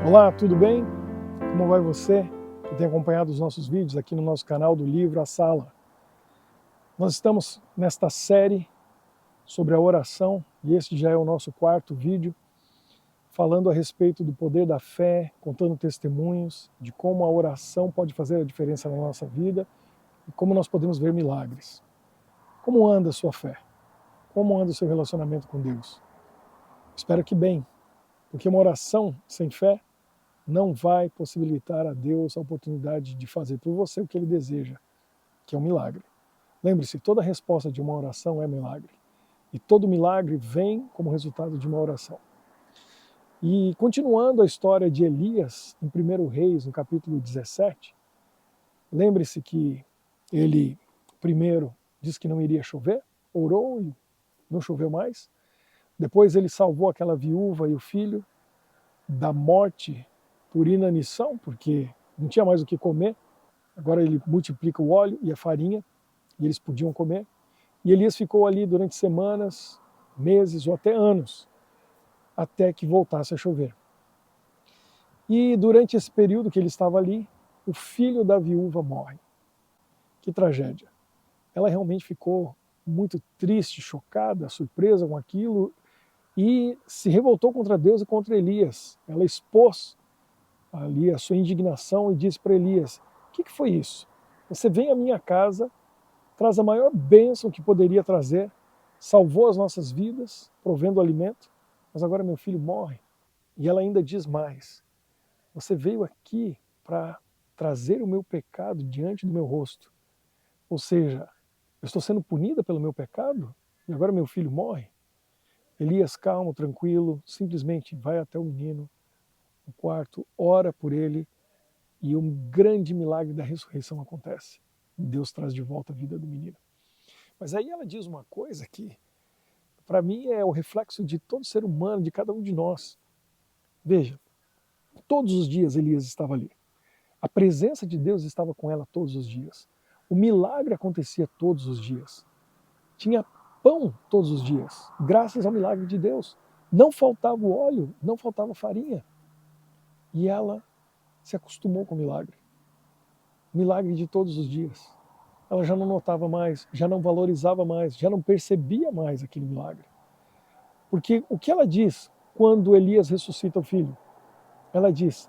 Olá, tudo bem? Como vai você que tem acompanhado os nossos vídeos aqui no nosso canal do livro A Sala? Nós estamos nesta série sobre a oração e este já é o nosso quarto vídeo, falando a respeito do poder da fé, contando testemunhos de como a oração pode fazer a diferença na nossa vida e como nós podemos ver milagres. Como anda a sua fé? Como anda o seu relacionamento com Deus? Espero que bem, porque uma oração sem fé não vai possibilitar a Deus a oportunidade de fazer por você o que Ele deseja, que é um milagre. Lembre-se, toda resposta de uma oração é milagre. E todo milagre vem como resultado de uma oração. E continuando a história de Elias, em 1 Reis, no capítulo 17, lembre-se que ele primeiro disse que não iria chover, orou e não choveu mais. Depois ele salvou aquela viúva e o filho da morte por inanição, porque não tinha mais o que comer. Agora ele multiplica o óleo e a farinha, e eles podiam comer. E Elias ficou ali durante semanas, meses ou até anos, até que voltasse a chover. E durante esse período que ele estava ali, o filho da viúva morre. Que tragédia. Ela realmente ficou muito triste, chocada, surpresa com aquilo, e se revoltou contra Deus e contra Elias. Ela expôs ali a sua indignação e disse para Elias: o que foi isso? Você vem à minha casa, traz a maior bênção que poderia trazer, salvou as nossas vidas, provendo alimento, mas agora meu filho morre. E ela ainda diz mais: você veio aqui para trazer o meu pecado diante do meu rosto. Ou seja, eu estou sendo punida pelo meu pecado e agora meu filho morre? Elias, calmo, tranquilo, simplesmente vai até o menino no quarto, ora por ele, e um grande milagre da ressurreição acontece. Deus traz de volta a vida do menino. Mas aí ela diz uma coisa que, para mim, é o reflexo de todo ser humano, de cada um de nós. Veja, todos os dias Elias estava ali. A presença de Deus estava com ela todos os dias. O milagre acontecia todos os dias. Tinha pão todos os dias, graças ao milagre de Deus. Não faltava o óleo, não faltava farinha. E ela se acostumou com o milagre. Milagre de todos os dias. Ela já não notava mais, já não valorizava mais, já não percebia mais aquele milagre. Porque o que ela diz quando Elias ressuscita o filho? Ela diz: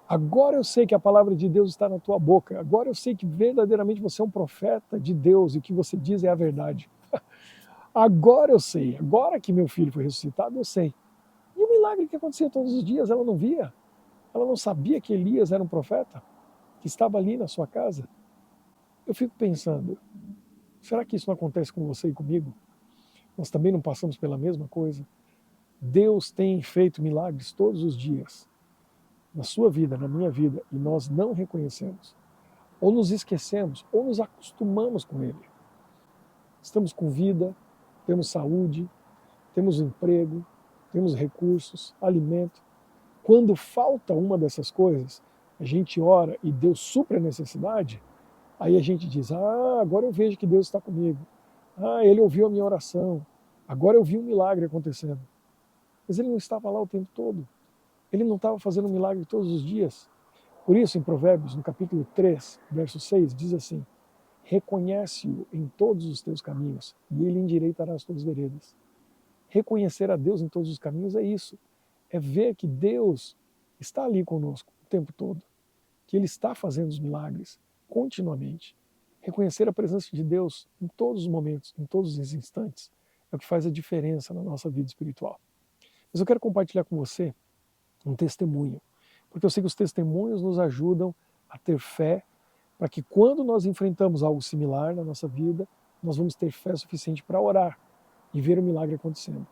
agora eu sei que a palavra de Deus está na tua boca, agora eu sei que verdadeiramente você é um profeta de Deus e o que você diz é a verdade. Agora eu sei, agora que meu filho foi ressuscitado, eu sei. E o milagre que acontecia todos os dias, ela não via. Ela não sabia que Elias era um profeta, que estava ali na sua casa. Eu fico pensando, será que isso não acontece com você e comigo? Nós também não passamos pela mesma coisa? Deus tem feito milagres todos os dias, na sua vida, na minha vida, e nós não reconhecemos. Ou nos esquecemos, ou nos acostumamos com Ele. Estamos com vida, temos saúde, temos emprego, temos recursos, alimento. Quando falta uma dessas coisas, a gente ora e Deus supre a necessidade, aí a gente diz: agora eu vejo que Deus está comigo. Ele ouviu a minha oração. Agora eu vi um milagre acontecendo. Mas ele não estava lá o tempo todo. Ele não estava fazendo um milagre todos os dias. Por isso, em Provérbios, no capítulo 3, verso 6, diz assim: reconhece-o em todos os teus caminhos, e ele endireitará as tuas veredas. Reconhecer a Deus em todos os caminhos é isso. É ver que Deus está ali conosco o tempo todo. Que Ele está fazendo os milagres continuamente. Reconhecer a presença de Deus em todos os momentos, em todos os instantes, é o que faz a diferença na nossa vida espiritual. Mas eu quero compartilhar com você um testemunho, porque eu sei que os testemunhos nos ajudam a ter fé, para que quando nós enfrentamos algo similar na nossa vida, nós vamos ter fé suficiente para orar e ver o milagre acontecendo.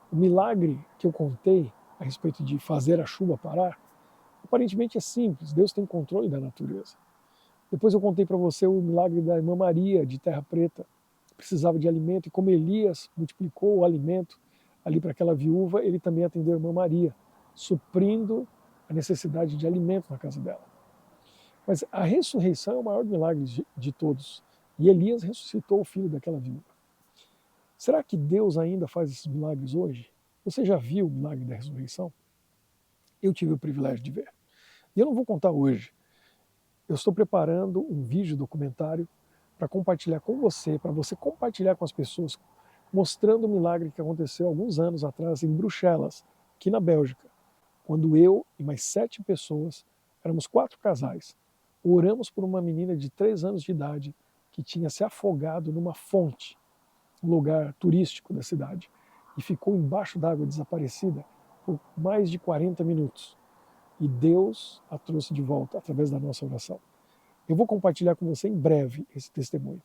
O milagre que eu contei a respeito de fazer a chuva parar, aparentemente é simples, Deus tem controle da natureza. Depois eu contei para você o milagre da irmã Maria, de Terra Preta, que precisava de alimento, e como Elias multiplicou o alimento ali para aquela viúva, ele também atendeu a irmã Maria, suprindo a necessidade de alimento na casa dela. Mas a ressurreição é o maior milagre de todos. E Elias ressuscitou o filho daquela viúva. Será que Deus ainda faz esses milagres hoje? Você já viu o milagre da ressurreição? eu tive o privilégio de ver. E eu não vou contar hoje. Eu estou preparando um vídeo documentário para compartilhar com você, para você compartilhar com as pessoas, mostrando o milagre que aconteceu alguns anos atrás em Bruxelas, aqui na Bélgica, quando eu e mais 7 pessoas, éramos 4 casais, oramos por uma menina de 3 anos de idade que tinha se afogado numa fonte, um lugar turístico da cidade, e ficou embaixo d'água desaparecida por mais de 40 minutos. E Deus a trouxe de volta através da nossa oração. Eu vou compartilhar com você em breve esse testemunho.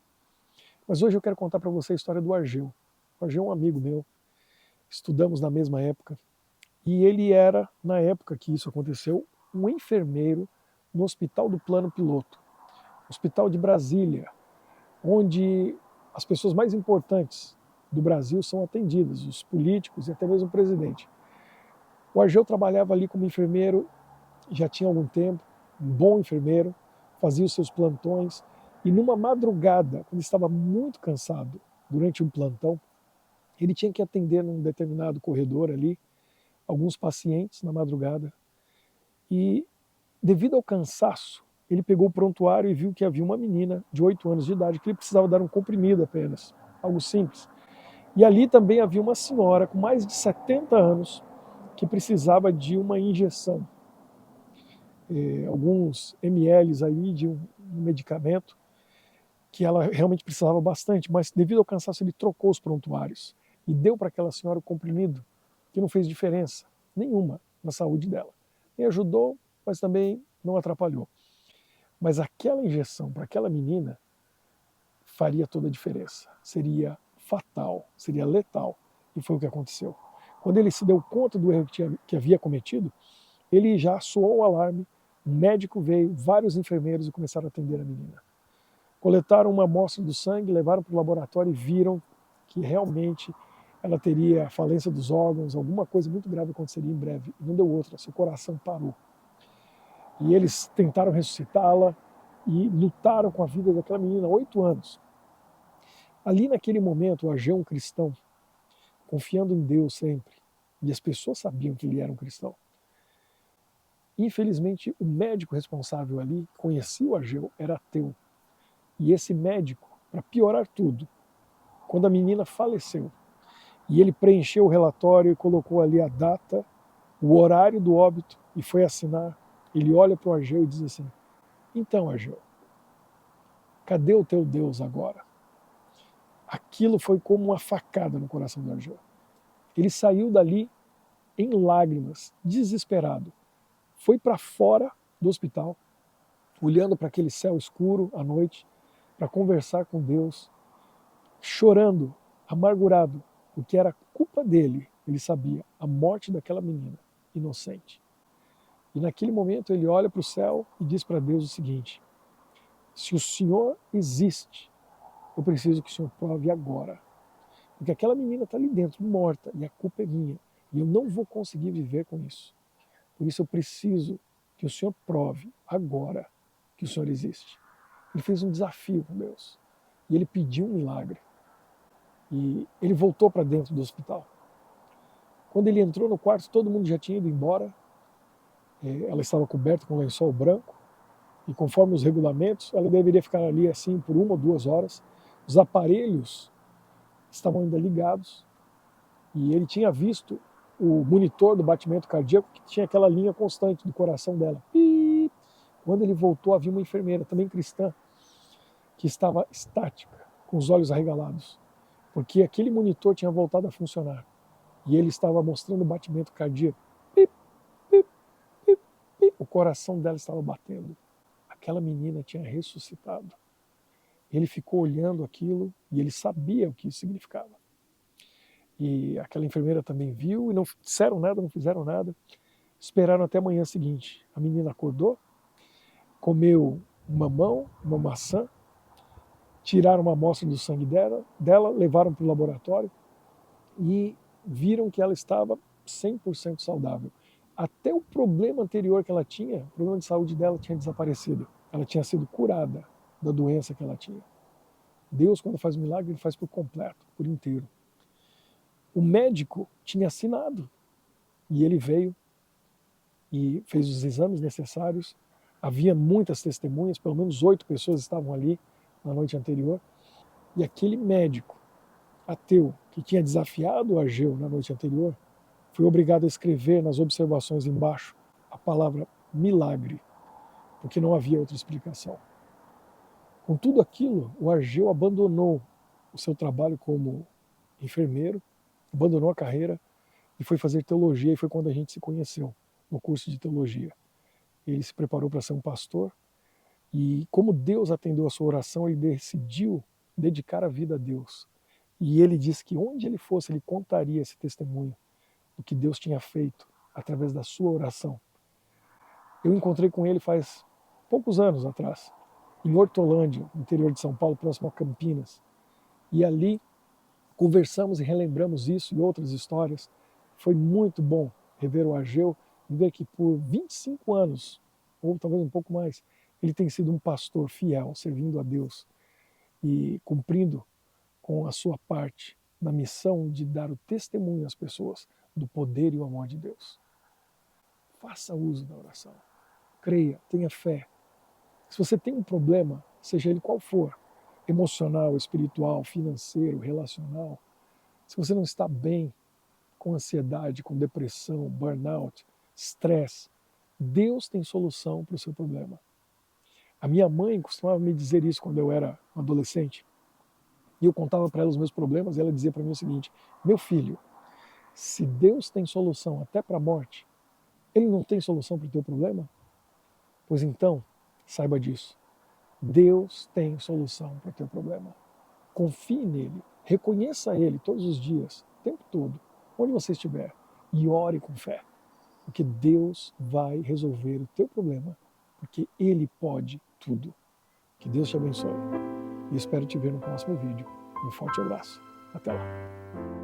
Mas hoje eu quero contar para você a história do Argeu. O Argeu é um amigo meu, estudamos na mesma época, e ele era, na época que isso aconteceu, um enfermeiro no Hospital do Plano Piloto, Hospital de Brasília, onde as pessoas mais importantes do Brasil são atendidas, os políticos e até mesmo o presidente. O Argeu trabalhava ali como enfermeiro, já tinha algum tempo, um bom enfermeiro, fazia os seus plantões, e numa madrugada, quando estava muito cansado, durante um plantão, ele tinha que atender num determinado corredor ali, alguns pacientes na madrugada, e devido ao cansaço, ele pegou o prontuário e viu que havia uma menina de 8 anos de idade que ele precisava dar um comprimido apenas, algo simples. E ali também havia uma senhora com mais de 70 anos que precisava de uma injeção, alguns ml aí de um medicamento que ela realmente precisava bastante, mas devido ao cansaço ele trocou os prontuários e deu para aquela senhora o comprimido, que não fez diferença nenhuma na saúde dela. Nem ajudou, mas também não atrapalhou. Mas aquela injeção para aquela menina faria toda a diferença. Seria fatal, seria letal. E foi o que aconteceu. Quando ele se deu conta do erro que havia cometido, ele já soou o alarme, um médico veio, vários enfermeiros e começaram a atender a menina. Coletaram uma amostra do sangue, levaram para o laboratório e viram que realmente ela teria falência dos órgãos, alguma coisa muito grave aconteceria em breve. E não deu outra, seu coração parou. E eles tentaram ressuscitá-la e lutaram com a vida daquela menina, 8 anos. Ali naquele momento, o Argeu, um cristão, confiando em Deus sempre, e as pessoas sabiam que ele era um cristão. Infelizmente, o médico responsável ali, que conhecia o Argeu, era ateu. E esse médico, para piorar tudo, quando a menina faleceu, e ele preencheu o relatório e colocou ali a data, o horário do óbito e foi assinar, ele olha para o Argeu e diz assim: então, Argeu, cadê o teu Deus agora? Aquilo foi como uma facada no coração do Argeu. Ele saiu dali em lágrimas, desesperado. Foi para fora do hospital, olhando para aquele céu escuro à noite, para conversar com Deus, chorando, amargurado, porque era culpa dele, ele sabia, a morte daquela menina inocente. E naquele momento ele olha para o céu e diz para Deus o seguinte: se o Senhor existe, eu preciso que o Senhor prove agora. Porque aquela menina está ali dentro, morta, e a culpa é minha. E eu não vou conseguir viver com isso. Por isso eu preciso que o Senhor prove agora que o Senhor existe. Ele fez um desafio com Deus. E ele pediu um milagre. E ele voltou para dentro do hospital. Quando ele entrou no quarto, todo mundo já tinha ido embora. Ela estava coberta com um lençol branco. E conforme os regulamentos, ela deveria ficar ali assim por 1 ou 2 horas. Os aparelhos estavam ainda ligados. E ele tinha visto o monitor do batimento cardíaco que tinha aquela linha constante do coração dela. E quando ele voltou, havia uma enfermeira, também cristã, que estava estática, com os olhos arregalados, porque aquele monitor tinha voltado a funcionar. E ele estava mostrando o batimento cardíaco. Pip, pip, pip, pip. O coração dela estava batendo. Aquela menina tinha ressuscitado. Ele ficou olhando aquilo e ele sabia o que isso significava. E aquela enfermeira também viu e não disseram nada, não fizeram nada. Esperaram até a manhã seguinte. A menina acordou, comeu um mamão, uma maçã, tiraram uma amostra do sangue dela, levaram para o laboratório e viram que ela estava 100% saudável. Até o problema anterior que ela tinha, o problema de saúde dela tinha desaparecido. Ela tinha sido curada da doença que ela tinha. Deus, quando faz um milagre, ele faz por completo, por inteiro. O médico tinha assinado e ele veio e fez os exames necessários. Havia muitas testemunhas, pelo menos 8 pessoas estavam ali na noite anterior. E aquele médico ateu que tinha desafiado o Ageu na noite anterior foi obrigado a escrever nas observações embaixo a palavra milagre, porque não havia outra explicação. Com tudo aquilo, o Ageu abandonou o seu trabalho como enfermeiro, abandonou a carreira e foi fazer teologia, e foi quando a gente se conheceu no curso de teologia. Ele se preparou para ser um pastor, e como Deus atendeu a sua oração, ele decidiu dedicar a vida a Deus. E ele disse que onde ele fosse, ele contaria esse testemunho do que Deus tinha feito através da sua oração. Eu encontrei com ele faz poucos anos atrás, em Hortolândia, no interior de São Paulo, próximo a Campinas. E ali conversamos e relembramos isso e outras histórias. Foi muito bom rever o Ageu e ver que por 25 anos, ou talvez um pouco mais, ele tem sido um pastor fiel, servindo a Deus e cumprindo com a sua parte na missão de dar o testemunho às pessoas do poder e o amor de Deus. Faça uso da oração. Creia, tenha fé. Se você tem um problema, seja ele qual for, emocional, espiritual, financeiro, relacional, se você não está bem com ansiedade, com depressão, burnout, estresse, Deus tem solução para o seu problema. A minha mãe costumava me dizer isso quando eu era adolescente. E eu contava para ela os meus problemas e ela dizia para mim o seguinte: meu filho, se Deus tem solução até para a morte, Ele não tem solução para o teu problema? Pois então, saiba disso. Deus tem solução para o teu problema. Confie nele, reconheça Ele todos os dias, o tempo todo, onde você estiver, e ore com fé, porque Deus vai resolver o teu problema, porque Ele pode tudo. Que Deus te abençoe. E espero te ver no próximo vídeo. Um forte abraço. Até lá.